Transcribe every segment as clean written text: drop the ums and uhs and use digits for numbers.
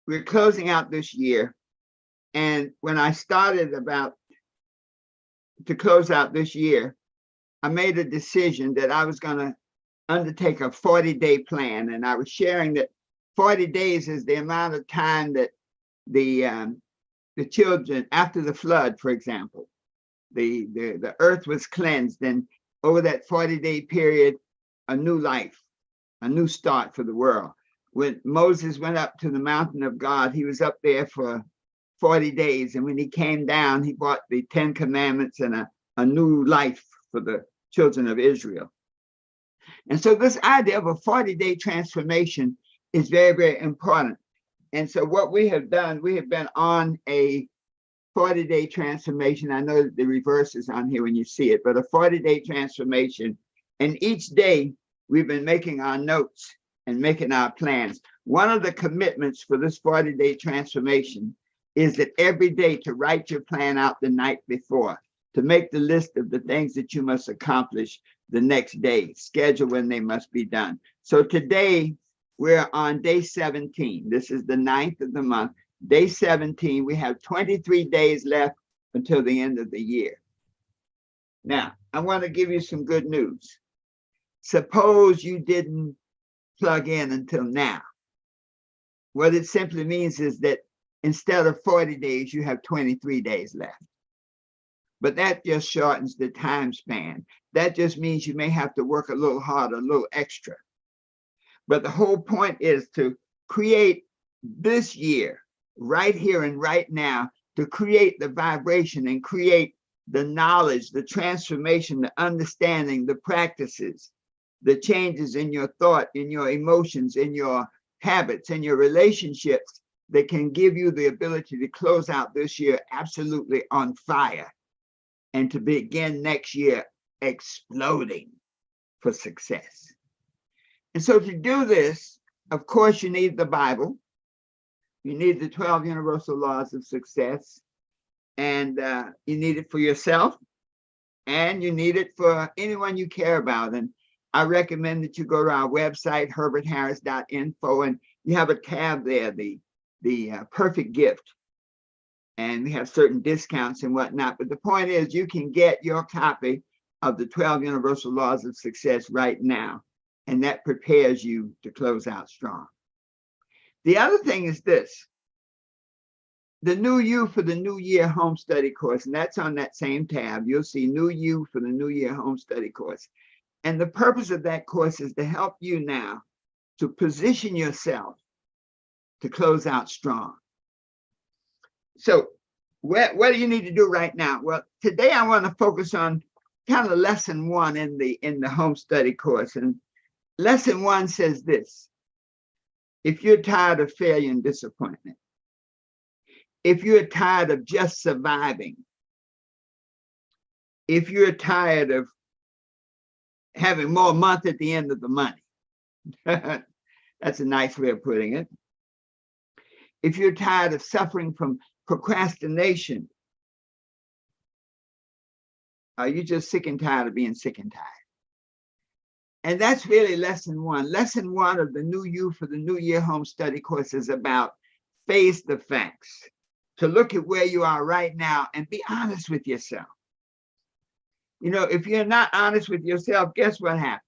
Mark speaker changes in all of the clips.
Speaker 1: we're closing out this year. And when I started to close out this year, I made a decision that I was going to undertake a 40-day plan. And I was sharing that 40 days is the amount of time that the children, after the flood, for example, the earth was cleansed. And over that 40-day period, a new life, a new start for the world. When Moses went up to the mountain of God, he was up there for 40 days. And when he came down, he brought the 10 commandments and a new life for the children of Israel. And so this idea of a 40-day transformation is very, very important. And so what we have done, we have been on a 40-day transformation. I know that the reverse is on here when you see it, but a 40-day transformation. And each day we've been making our notes and making our plans. One of the commitments for this 40-day transformation is that every day to write your plan out the night before, to make the list of the things that you must accomplish the next day, schedule when they must be done. So today we're on day 17. This is the 9th of the month. Day 17, we have 23 days left until the end of the year. Now, I want to give you some good news. Suppose you didn't plug in until now. What it simply means is that instead of 40 days, you have 23 days left. But that just shortens the time span. That just means you may have to work a little harder, a little extra. But the whole point is to create this year, right here and right now, to create the vibration and create the knowledge, the transformation, the understanding, the practices, the changes in your thought, in your emotions, in your habits, in your relationships that can give you the ability to close out this year absolutely on fire and to begin next year exploding for success. And so to do this, of course, you need the Bible. You need the 12 Universal Laws of Success. And you need it for yourself. And you need it for anyone you care about. And I recommend that you go to our website, herbertharris.info, and you have a tab there, the perfect gift. And we have certain discounts and whatnot. But the point is, you can get your copy of the 12 Universal Laws of Success right now. And that prepares you to close out strong. The other thing is this, the New You for the New Year Home Study Course, and that's on that same tab. You'll see New You for the New Year Home Study Course. And the purpose of that course is to help you now to position yourself to close out strong. So what do you need to do right now? Well, today I want to focus on kind of lesson 1 in the home study course. And lesson 1 says this: if you're tired of failure and disappointment, if you're tired of just surviving, if you're tired of having more month at the end of the money, that's a nice way of putting it. If you're tired of suffering from procrastination, are you just sick and tired of being sick and tired? And that's really lesson 1. Lesson 1 of the New You for the New Year Home Study Course is about face the facts, to look at where you are right now and be honest with yourself. You know, if you're not honest with yourself, guess what happens?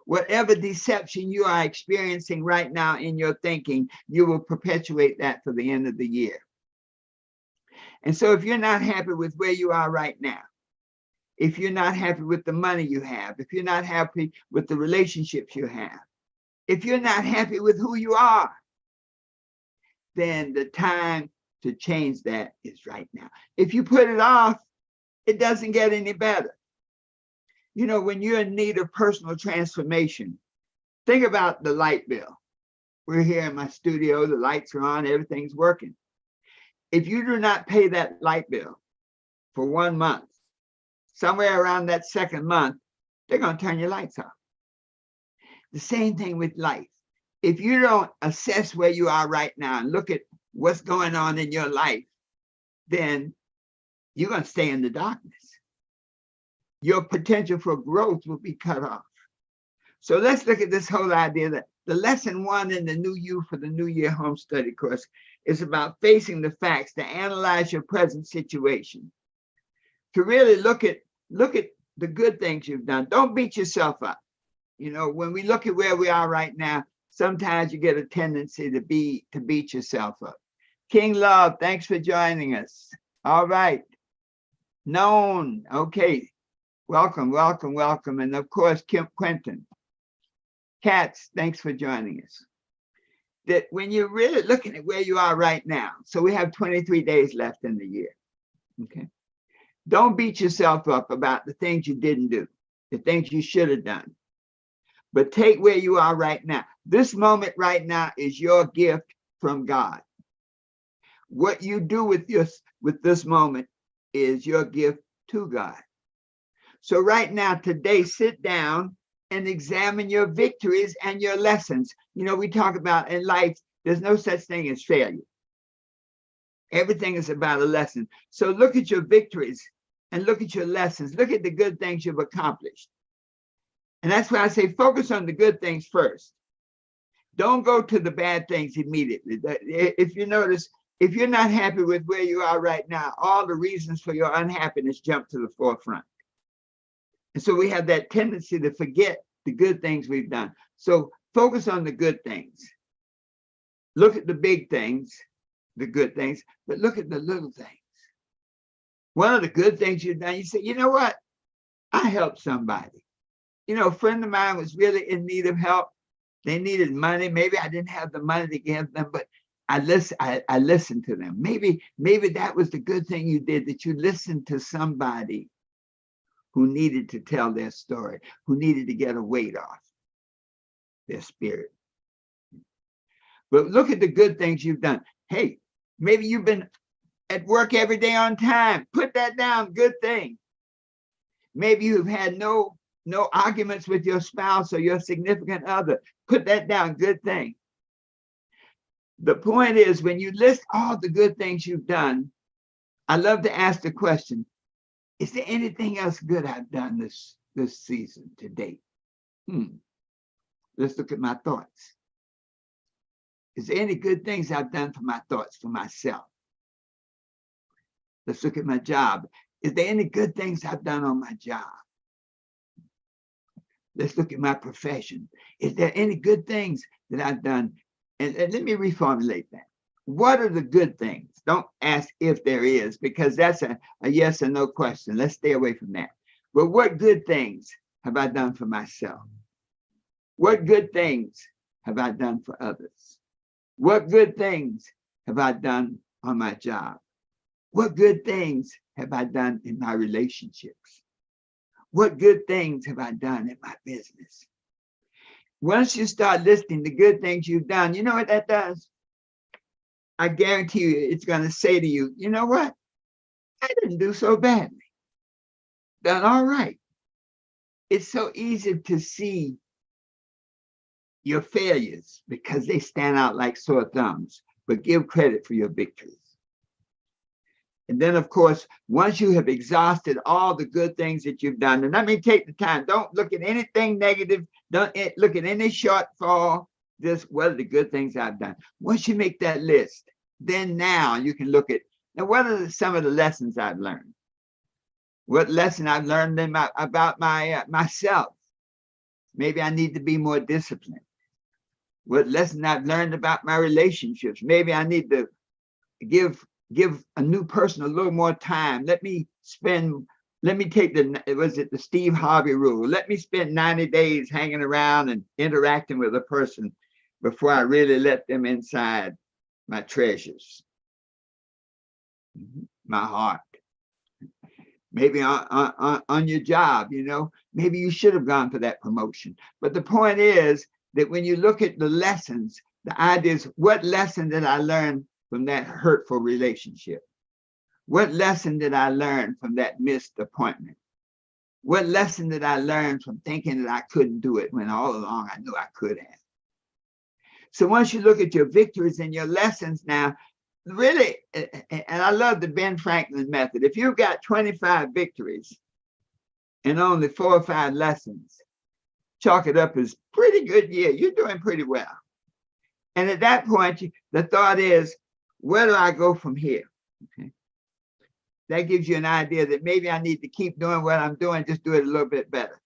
Speaker 1: Whatever deception you are experiencing right now in your thinking, you will perpetuate that for the end of the year. And so if you're not happy with where you are right now, if you're not happy with the money you have, if you're not happy with the relationships you have, if you're not happy with who you are, then the time to change that is right now. If you put it off, it doesn't get any better. You know, when you're in need of personal transformation, think about the light bill. We're here in my studio, the lights are on, everything's working. If you do not pay that light bill for 1 month, somewhere around that second month, they're going to turn your lights off. The same thing with life. If you don't assess where you are right now and look at what's going on in your life, then you're going to stay in the darkness. Your potential for growth will be cut off. So let's look at this whole idea that the lesson one in the New You for the New Year Home Study course is about facing the facts, to analyze your present situation, to really look at the good things you've done. Don't beat yourself up. You know, when we look at where we are right now, sometimes you get a tendency to beat yourself up. King Love, thanks for joining us. All right. Known. Okay. Welcome, welcome, welcome. And of course, Quentin. Katz, thanks for joining us. That when you're really looking at where you are right now, so we have 23 days left in the year. Okay. Don't beat yourself up about the things you didn't do, the things you should have done. But take where you are right now. This moment right now is your gift from God. What you do with this moment is your gift to God. So right now, today, sit down and examine your victories and your lessons. You know, we talk about in life, there's no such thing as failure. Everything is about a lesson. So look at your victories and look at your lessons. Look at the good things you've accomplished. And that's why I say focus on the good things first. Don't go to the bad things immediately. If you notice, if you're not happy with where you are right now, all the reasons for your unhappiness jump to the forefront. And so we have that tendency to forget the good things we've done. So focus on the good things. Look at the big things, the good things, but look at the little things. One of the good things you've done, you say, you know what? I helped somebody. You know, a friend of mine was really in need of help. They needed money. Maybe I didn't have the money to give them, but I listened to them. Maybe that was the good thing you did, that you listened to somebody who needed to tell their story, who needed to get a weight off their spirit. But look at the good things you've done. Hey, maybe you've been at work every day on time. Put that down, good thing. Maybe you've had no arguments with your spouse or your significant other. Put that down, good thing. The point is, when you list all the good things you've done, I love to ask the question, is there anything else good I've done this season to date? Let's look at my thoughts. Is there any good things I've done for my thoughts, for myself? Let's look at my job. Is there any good things I've done on my job? Let's look at my profession. Is there any good things that I've done? And let me reformulate that. What are the good things? Don't ask if there is, because that's a yes or no question. Let's stay away from that. But what good things have I done for myself? What good things have I done for others? What good things have I done on my job? What good things have I done in my relationships? What good things have I done in my business? Once you start listing the good things you've done, you know what that does? I guarantee you it's going to say to you, you know what? I didn't do so badly. Done all right. It's so easy to see your failures because they stand out like sore thumbs, but give credit for your victories. And then, of course, once you have exhausted all the good things that you've done, and let me take the time, don't look at anything negative, don't look at any shortfall, just what are the good things I've done. Once you make that list, then now you can look at, now what are some of the lessons I've learned? What lesson I've learned about myself? Maybe I need to be more disciplined. What lesson I've learned about my relationships? Maybe I need to give a new person a little more time. Let me take the Steve Harvey rule. Let me spend 90 days hanging around and interacting with a person before I really let them inside my treasures, my heart. Maybe on your job, you know, maybe you should have gone for that promotion. But the point is that when you look at the lessons, the idea is, what lesson did I learn from that hurtful relationship? What lesson did I learn from that missed appointment? What lesson did I learn from thinking that I couldn't do it when all along I knew I could have? So once you look at your victories and your lessons now, really, and I love the Ben Franklin method. If you've got 25 victories and only 4 or 5 lessons, chalk it up as pretty good year. You're doing pretty well. And at that point, the thought is, where do I go from here? Okay. That gives you an idea that maybe I need to keep doing what I'm doing, just do it a little bit better.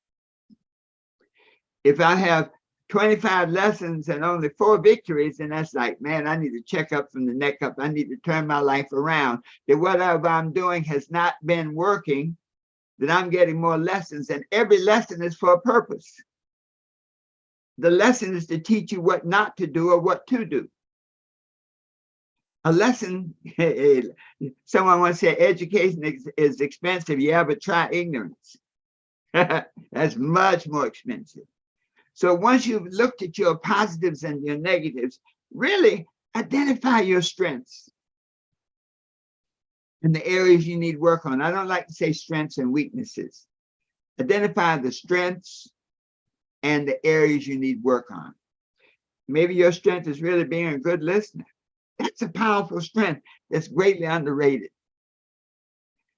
Speaker 1: If I have 25 lessons and only 4 victories, then that's like, man, I need to check up from the neck up. I need to turn my life around. That whatever I'm doing has not been working, that I'm getting more lessons, and every lesson is for a purpose. The lesson is to teach you what not to do or what to do. A lesson, someone once said, education is expensive. Yeah, but try ignorance. That's much more expensive. So once you've looked at your positives and your negatives, really identify your strengths and the areas you need work on. I don't like to say strengths and weaknesses. Identify the strengths and the areas you need work on. Maybe your strength is really being a good listener. That's a powerful strength that's greatly underrated.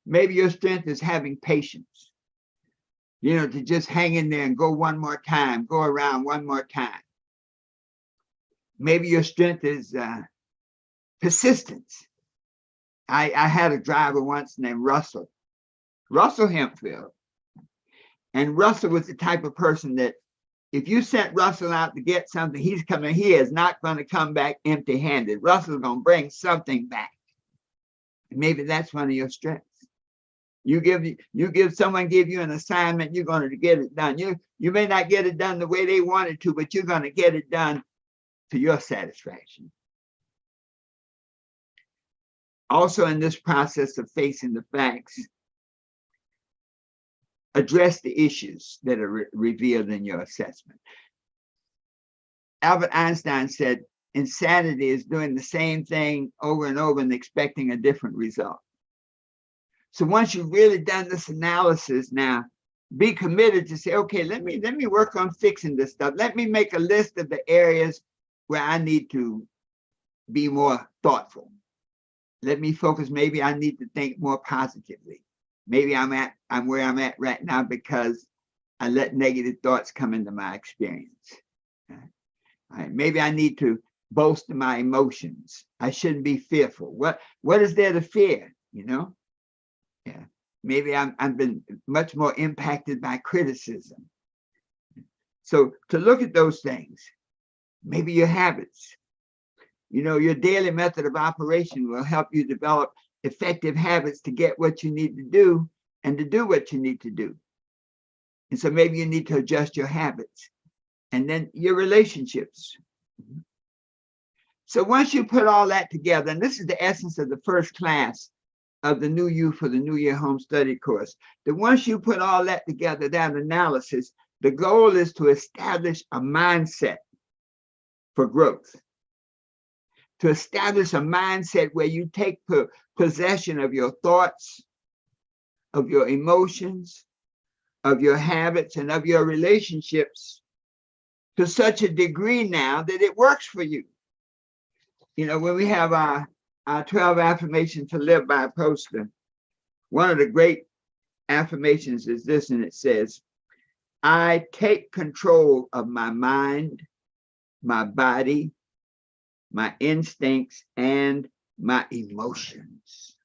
Speaker 1: Maybe your strength is having patience. You know, to just hang in there and go one more time, go around one more time. Maybe your strength is persistence. I had a driver once named Russell Hempfield. And Russell was the type of person that if you sent Russell out to get something, he is not going to come back empty-handed. Russell's going to bring something back. And maybe that's one of your strengths. Someone give you an assignment, you're going to get it done. You may not get it done the way they wanted to, but you're going to get it done to your satisfaction. Also, in this process of facing the facts, address the issues that are revealed in your assessment. Albert Einstein said, insanity is doing the same thing over and over and expecting a different result. So once you've really done this analysis now, be committed to say, okay, let me work on fixing this stuff. Let me make a list of the areas where I need to be more thoughtful. Let me focus. Maybe I need to think more positively. Maybe I'm where I'm at right now because I let negative thoughts come into my experience. All right. Maybe I need to bolster my emotions. I shouldn't be fearful. What is there to fear? You know? Yeah. Maybe I've been much more impacted by criticism. So to look at those things, maybe your habits. You know, your daily method of operation will help you develop effective habits to get what you need to do and to do what you need to do. And so maybe you need to adjust your habits and then your relationships. So once you put all that together, and this is the essence of the first class of the New You for the New Year Home Study course, that once you put all that together, that analysis, the goal is to establish a mindset for growth. To establish a mindset where you take possession of your thoughts, of your emotions, of your habits, and of your relationships to such a degree now that it works for you. You know, when we have our 12 affirmations to live by poster, one of the great affirmations is this, and it says, I take control of my mind, my body, my instincts, and my emotions.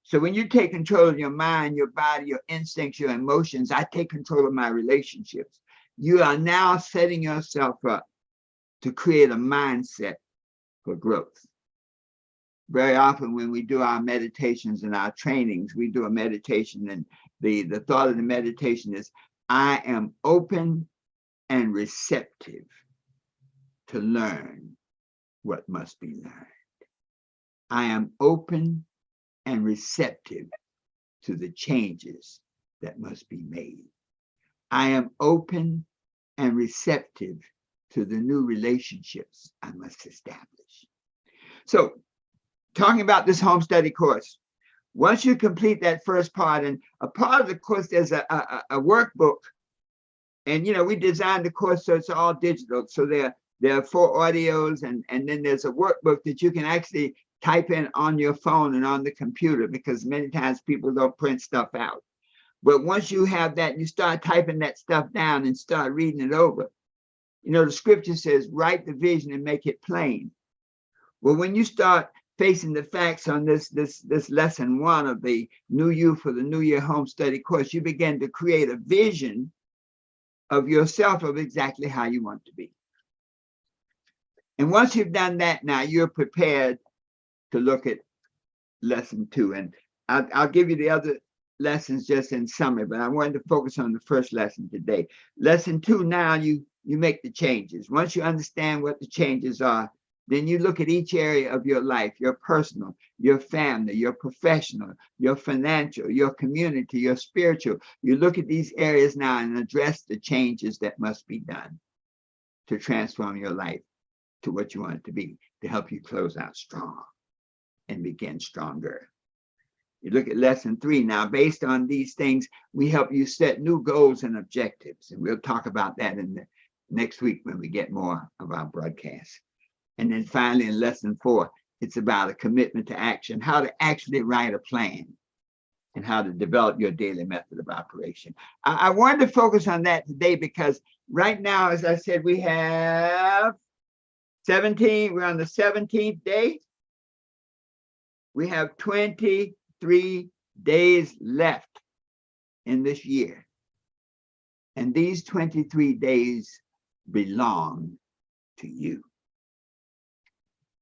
Speaker 1: So when you take control of your mind, your body, your instincts, your emotions, I take control of my relationships. You are now setting yourself up to create a mindset for growth. Very often when we do our meditations and our trainings, we do a meditation, and the thought of the meditation is, I am open and receptive to learn what must be learned. I am open and receptive to the changes that must be made. I am open and receptive to the new relationships I must establish. So, talking about this home study course, once you complete that first part, and a part of the course, there's a workbook, and you know, we designed the course so it's all digital. So there are 4 audios, and then there's a workbook that you can actually type in on your phone and on the computer, because many times people don't print stuff out. But once you have that, you start typing that stuff down and start reading it over. You know, the scripture says, write the vision and make it plain. Well, when you start facing the facts on this lesson 1 of the New You for the New Year Home Study course, you begin to create a vision of yourself of exactly how you want to be. And once you've done that, now you're prepared to look at lesson 2. And I'll give you the other lessons just in summary, but I wanted to focus on the first lesson today. Lesson 2, now you make the changes. Once you understand what the changes are, then you look at each area of your life, your personal, your family, your professional, your financial, your community, your spiritual. You look at these areas now and address the changes that must be done to transform your life to what you want it to be, to help you close out strong and begin stronger. You look at lesson 3 now. Based on these things, we help you set new goals and objectives. And we'll talk about that in the next week when we get more of our broadcasts. And then finally, in lesson 4, it's about a commitment to action, how to actually write a plan and how to develop your daily method of operation. I wanted to focus on that today because right now, as I said, we have 17, we're on the 17th day. We have 23 days left in this year. And these 23 days belong to you.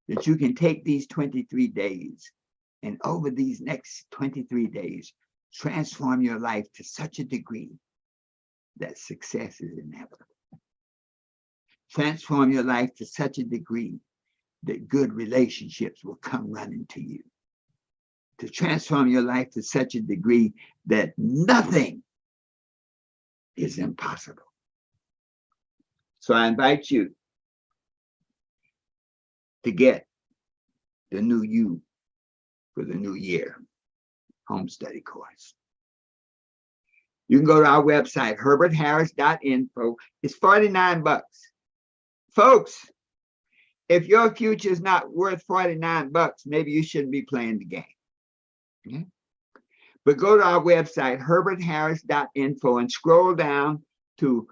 Speaker 1: That you can take these 23 days and over these next 23 days, transform your life to such a degree that success is inevitable. Transform your life to such a degree that good relationships will come running to you. To transform your life to such a degree that nothing is impossible. So I invite you to get the New You for the New Year Home Study course. You can go to our website, herbertharris.info. It's $49. Folks, if your future is not worth $49, maybe you shouldn't be playing the game. Okay? But go to our website, herbertharris.info, and scroll down to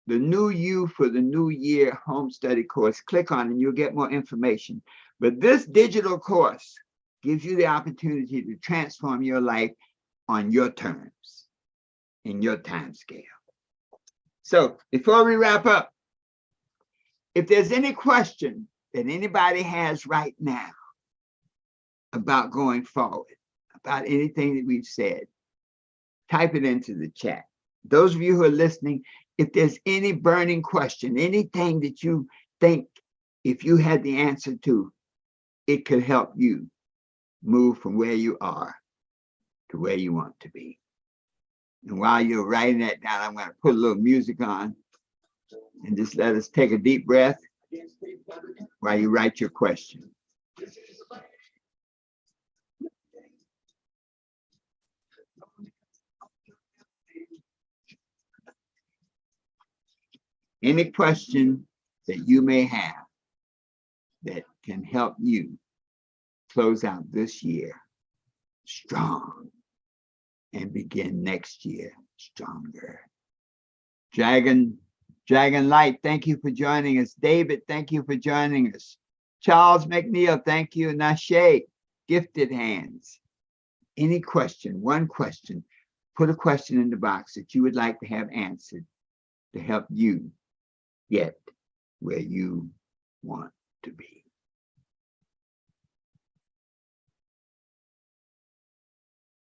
Speaker 1: the New You for the New Year Home Study course. Click on it and you'll get more information. But this digital course gives you the opportunity to transform your life on your terms, in your time scale. So before we wrap up, if there's any question that anybody has right now about going forward, about anything that we've said, type it into the chat. Those of you who are listening, if there's any burning question, anything that you think if you had the answer to, it could help you move from where you are to where you want to be. And while you're writing that down, I'm going to put a little music on and just let us take a deep breath while you write your question. Any question that you may have that can help you close out this year strong and begin next year stronger. Dragon Light, thank you for joining us. David, thank you for joining us. Charles McNeil, thank you. Nashe, Gifted Hands. Any question, one question, put a question in the box that you would like to have answered to help you get where you want to be.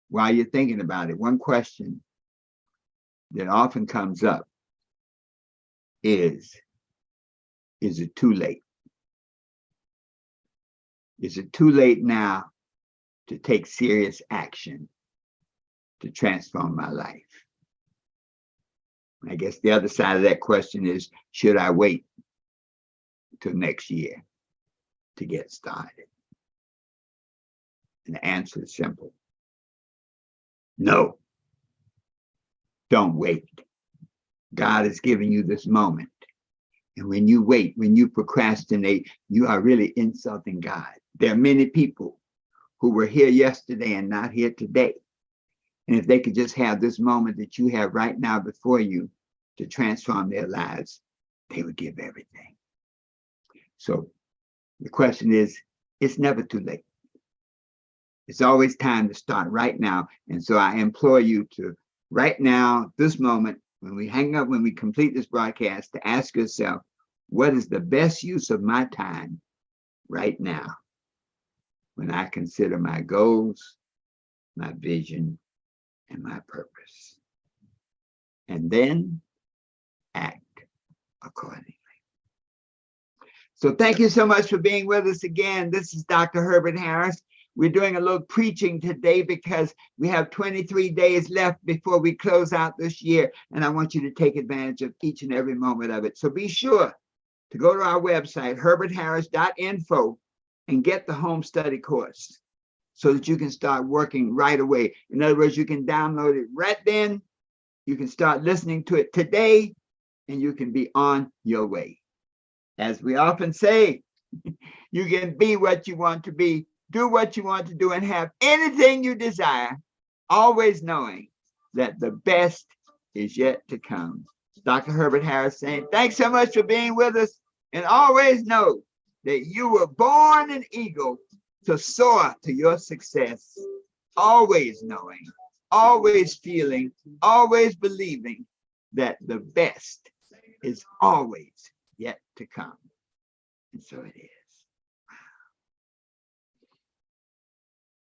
Speaker 1: While you're thinking about it, one question that often comes up is it too late? Is it too late now to take serious action to transform my life? I guess the other side of that question is, should I wait till next year to get started? And the answer is simple. No, don't wait. God has given you this moment. And when you wait, when you procrastinate, you are really insulting God. There are many people who were here yesterday and not here today. And if they could just have this moment that you have right now before you to transform their lives, they would give everything. So the question is, it's never too late. It's always time to start right now. And so I implore you to, right now, this moment, when we hang up, when we complete this broadcast, to ask yourself, what is the best use of my time right now when I consider my goals, my vision, and my purpose? And then act accordingly. So thank you so much for being with us again. This is Dr. Herbert Harris. We're doing a little preaching today because we have 23 days left before we close out this year. And I want you to take advantage of each and every moment of it. So be sure to go to our website, herbertharris.info, and get the home study course so that you can start working right away. In other words, you can download it right then. You can start listening to it today, and you can be on your way. As we often say, you can be what you want to be, do what you want to do, and have anything you desire, always knowing that the best is yet to come. Dr. Herbert Harris saying, thanks so much for being with us, and always know that you were born an eagle to soar to your success, always knowing, always feeling, always believing that the best is always yet to come. And so it is.